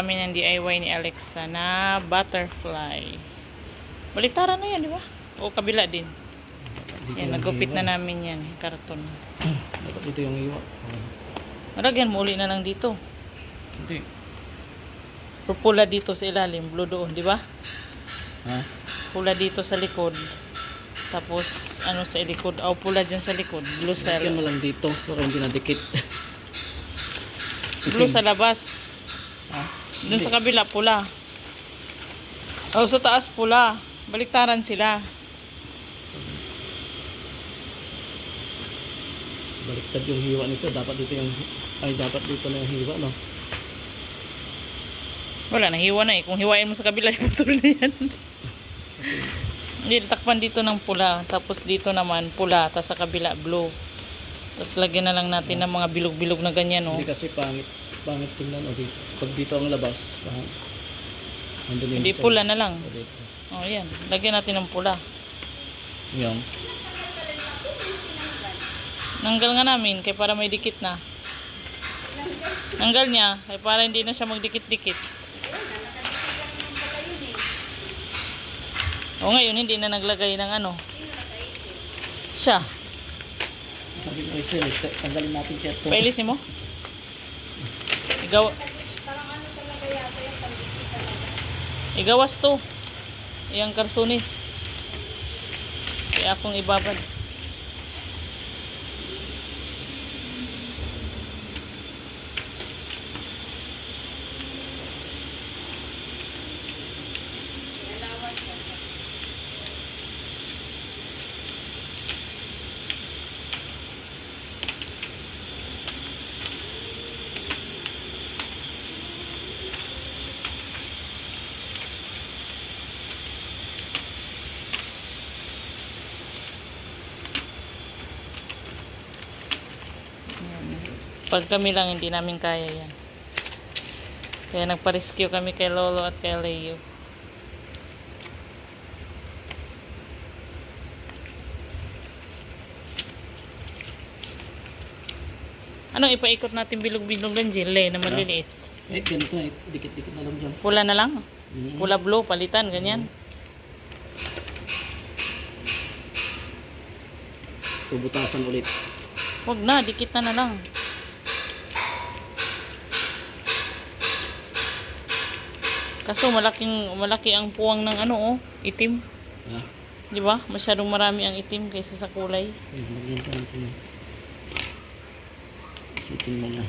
kami ng DIY ni Alexa na butterfly. Baliktaran na yan, di ba? O kabila din. Yan, nagupit na namin yan. Karton. Dapat dito yung iwa. Malagyan mo uli na lang dito. Hindi. Pula dito sa ilalim, blue doon, di ba? Ha? Pula dito sa likod. Tapos, ano sa likod? O, pula dyan sa likod. Blue sa, Lagyan mo lang dito. Para hindi nadikit. blue sa labas. Ha? Doon sa kabila, pula. O, sa taas, pula. Baliktaran sila. Baliktad yung hiwa nisa. Dapat dito yung... Ay, dapat dito na yung hiwa, no? Wala, nahiwa na eh. Kung hiwain mo sa kabila, putol na yan. Hindi, takpan dito ng pula. Tapos dito naman, pula. Tapos sa kabila, blue. Tapos lagyan na lang natin ng mga bilog-bilog na ganyan, no? Hindi kasi pangit. Pangit tingnan. O, dito. Pag dito ang labas, andun yung Hindi, design. pula na lang. O, dito. O, yan. Lagyan natin ng pula. Yan. Nanggal nga namin, kaya para may dikit na. Nanggal niya, kaya para hindi na siya magdikit-dikit. O ngayon, hindi na naglagay ng ano. Siya. Sabi ko sir, tanggalin natin kaya ito. Pailisin mo. Igawas to. Iyang karsunis. Kaya akong ibabad. Pag kami lang, hindi namin kaya yan. Kaya nagpa-rescue kami kay Lolo at kay Leo. Anong ipaikot natin bilog-bilog lang, Jille, na maliliit? Eh, ganito eh. Dikit-dikit na lang dyan. Pula na lang. Pula blue, palitan, ganyan. Pubutasan ulit. Huwag na, dikit na lang. Kaso malaki ang puwang ng ano, oh, itim. Ha? Di ba? Masyadong marami ang itim kaysa sa kulay. Lagyan pa natin yan. Isipin mo na.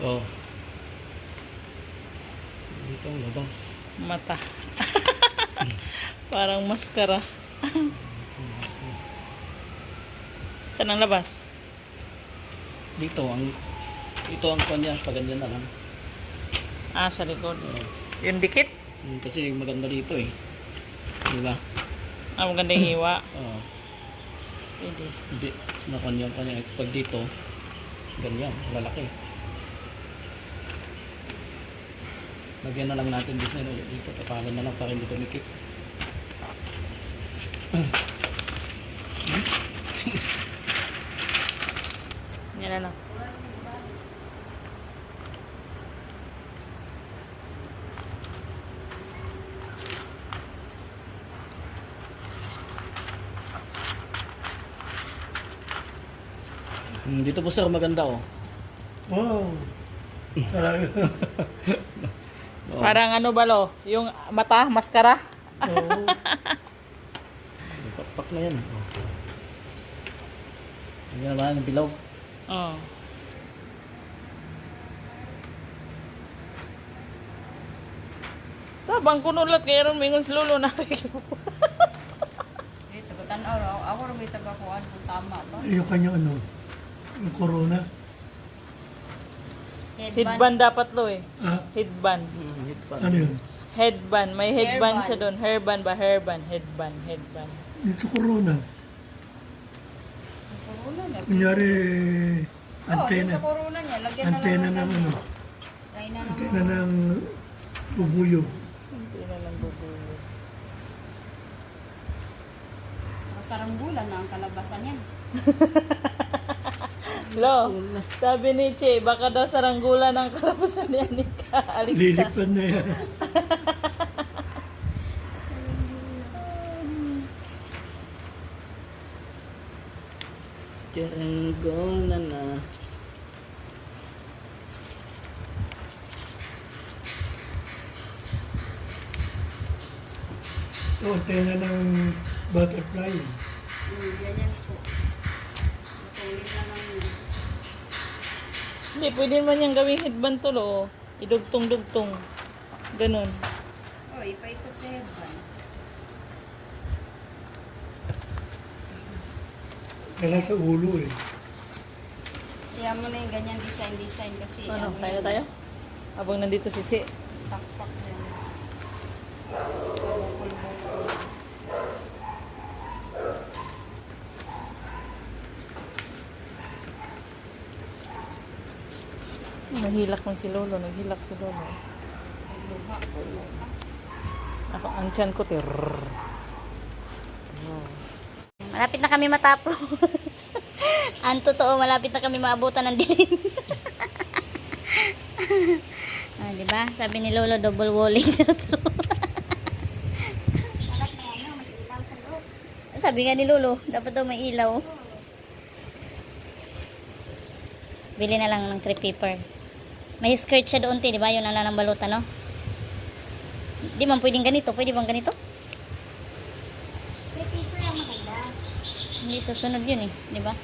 Oh. Dito ang labas. Mata. Parang maskara. Saan ang labas? Dito ang kanya, paganyan na lang. Ah, sa likod. Oh. Yung dikit? Kasi maganda dito eh. Di ba? Ah, maganda yung hiwa. Oo. Pwede. Hindi. Na kanya. Pag dito, ganyan, lalaki. Lagyan na lang natin design ulit dito. Tapalan na lang para hindi tumikip. Yan na lang. Dito po sir, maganda oh. Wow! Talaga. Oh. Parang ano balo? Yung mata, maskara? Oo. Pakpak na yan. Lagyan naman ng bilog. Oo. Habang kunulat kaya ron mingon si Lolo na. Dito, tanaw raw. Ako rin may tagakuan kung tama ba? Yung kanyang ano, yung corona. Headband dapat lo eh. Ah, Headband. ano yun? Headband. May headband Hairband. siya doon. Hairband ba? Hairband. Headband. Headband. Yung sa corona. Ang corona na. Kunyari, Oo, yung antena. sa corona niya. Lagyan na Antena lang ng ganyan. ano, Try na antena naman. ng bubuyog. Hindi na lang bubulog. Saranggulan na ang kalabasan yan. Lo, sabi ni Che, baka daw saranggulan ng kalabasan ni Anika. Alika. Lilipad na yan. Saranggola na. Ito, antena ng butterfly. Ganyan po. Tutuloy na lang yun. Hindi, pwede naman niyang gawing headband to, lo. Idugtong-dugtong. Ganon. Oh, ipaikot sa headband. Kaya sa ulo eh. Kaya mo na yung ganyan design kasi Ano, kaya yan, tayo? Habang nandito si Che. takpak yan. Nahilak man si Lolo. Naghilak si Lolo. Ako, ang tiyan ko, Malapit na kami matapos. Ang totoo, malapit na kami maabutan ng dilim. Ah, di ba? Sabi ni Lolo, double walling na to. Sabi nga ni Lolo, dapat daw may ilaw. Bili na lang ng crepe paper. May skirt siya doon, di ba? Yun ang lang balutan, no? Di man pwedeng ganito. Pwede bang ganito? Hindi susunod yun eh, di ba?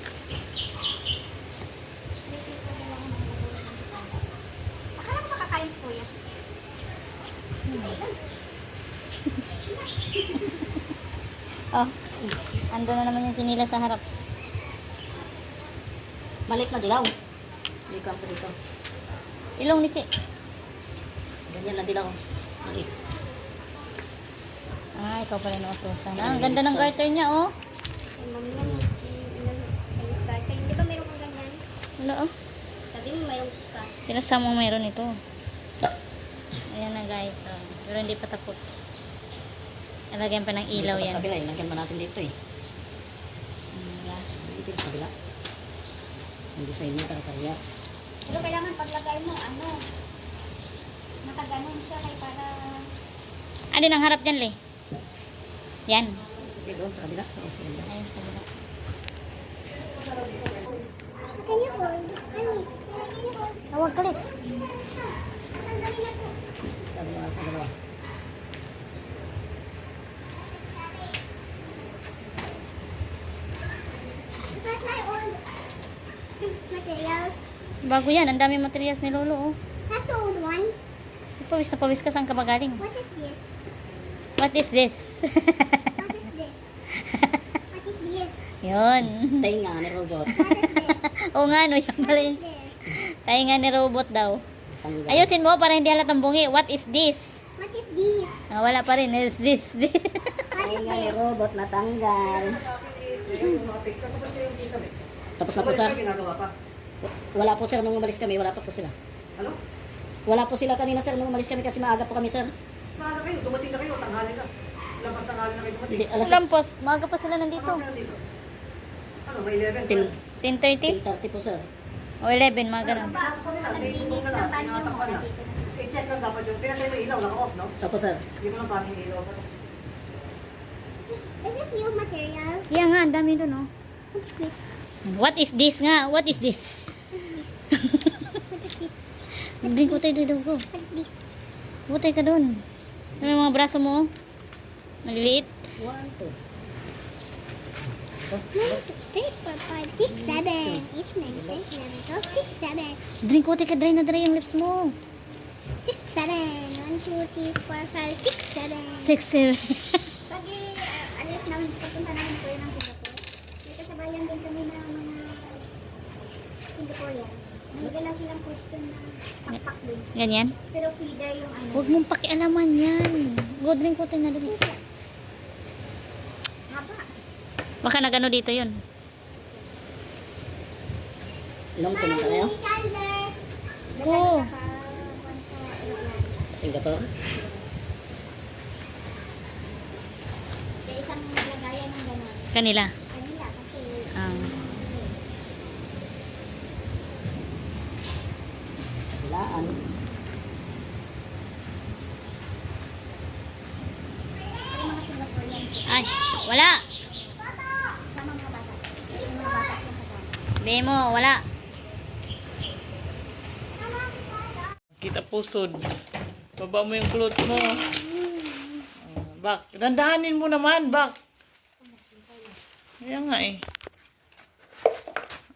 Akala ko makakain si Kuya. Oh, ando na naman yung sinila sa harap. Malik na dilaw. Hindi ka pa dito. Ilong ni Chi. Ganyan na dilaw. Malik. Ah, ikaw pala yung utusan. Ah, ang ganda ng garter niya, oh. Kay ma'am yan, sa Miss Carter. Di ba mayroon kang ganyan? Ano, oh. Sabi mo mayroon ka. Tinasama mo mayroon ito. Ayan na, guys. Oh. Pero hindi pa tapos. Nalagyan pa ng ilaw yan. Sa kabila, ilagyan pa natin dito eh. Wala. Dito sa kabila. Ang design niya parehas. Pero kailangan paglagay mo, ano, nakaganon siya kay para... Ano ang harap dyan, Le? Yan. Okay, doon sa kabila. Oo, sa kabila. Ayun sa kabila. Can you hold? Ano? Can you hold? Tawag ka, Lex. Tanggalin na to. Sa dalawa, sa dalawa. That's my old materials. Bago yan. Ang daming materials ni Lolo, oh. That's the old one. Pawis na pawis ka. Saan ka ba galing? What is this? What is this? What is this? What is this? Yun. Tainga ni robot. What is this? Oo nga, no. Yan pala What yung is this? tainga ni robot daw. Tanggal. Ayusin mo para hindi halatang bungi. What is this? What is this? Ah, wala pa rin. Is this? What is Tainga ni this? robot na tanggal. Tapos na po sir. Wala po sir nung umalis kami. Wala pa po sila. Ano? Wala po sila kanina sir nung umalis kami kasi maaga po kami sir. Maaga kayo, dumating na kayo, tanghali na. Lampas tanghali na kayo dumating. Hindi, alas Lampos. Maaga pa sila nandito. Ano sila dito? Ano, may 11? 10:30 10:30 po sir. o 11, mga ganun. Tapos nila, binigong na lahat, pinatakpan na. I-check lang dapat yun. Pinatay mo ilaw, naka-off, no? Tapos sir. Hindi mo lang pating ilaw. Is it new material? Yan nga, ang dami doon, oh. What is this nga? What is this? Hindi ko tayo doon ko. What is this? Butay ka doon. Ano yung mga braso mo? Maliliit. 1, 2. 1, 2, 3, 4, 5, 6, 7, 8, 9, 10, 11, 12, 6, 7, Drink ko, ka dry na dry yung lips mo. 6, 7, 1, 2, 3, 4, 5, 6, 7. 6, 7. Pag alis namin, papunta namin po yun ng Singapore. May kasabayan din kami ng mga Singaporean. Nagdala silang question na pakpak din. Ganyan. Pero feeder yung ano. Huwag mong pakialaman yan. Good rin ko na dali. Haba. Baka nagano dito yun. Long pumunta kayo? Oo. Singapore? Kaya isang lagayan ng gano'n. Kanila. Kanila kasi Walaan. yung mga Singaporean sila. Ay, wala. Sama mga bata. Yung mga bata silang kasama. Demo, wala. Kita pusod. Baba mo yung clothes mo. Bak, dandahanin mo naman, Bak. Ayan nga eh.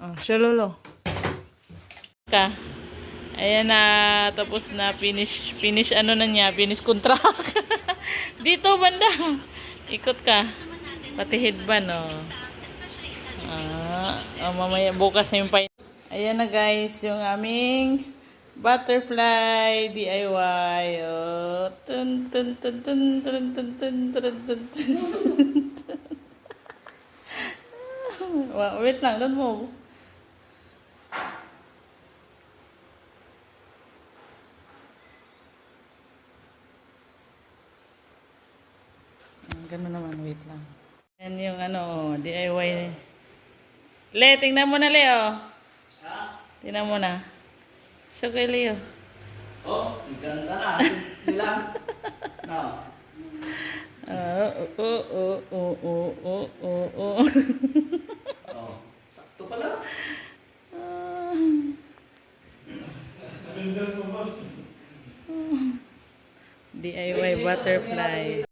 Oh, siya lolo. Ka. Ayan na, tapos na finish ano na niya, finish contract. Dito banda. Ikot ka. Pati headband, oh. Mamaya bukas na yung pain. Ayan na guys, yung aming butterfly DIY. Oh. Tun tun tun tun tun tun tun tun tun tun. Wait lang, don't move. Ganun naman, wait lang. Yan yung ano, DIY. Le, tingnan mo na, Leo. Tingnan mo na. Show kay Leo. Oh, ang ganda na. Ilang? No. Oh. Oh, sakto pala. DIY butterfly.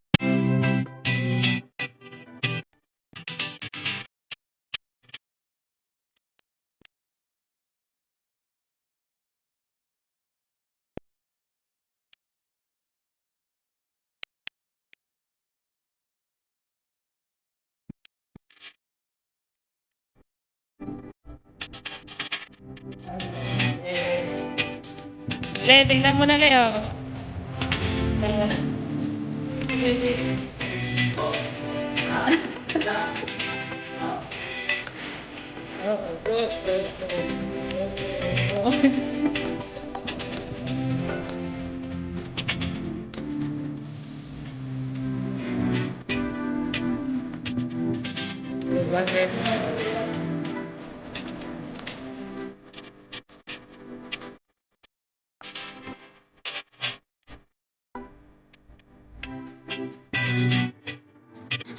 Le, tingnan mo na, Leo. Butterfly.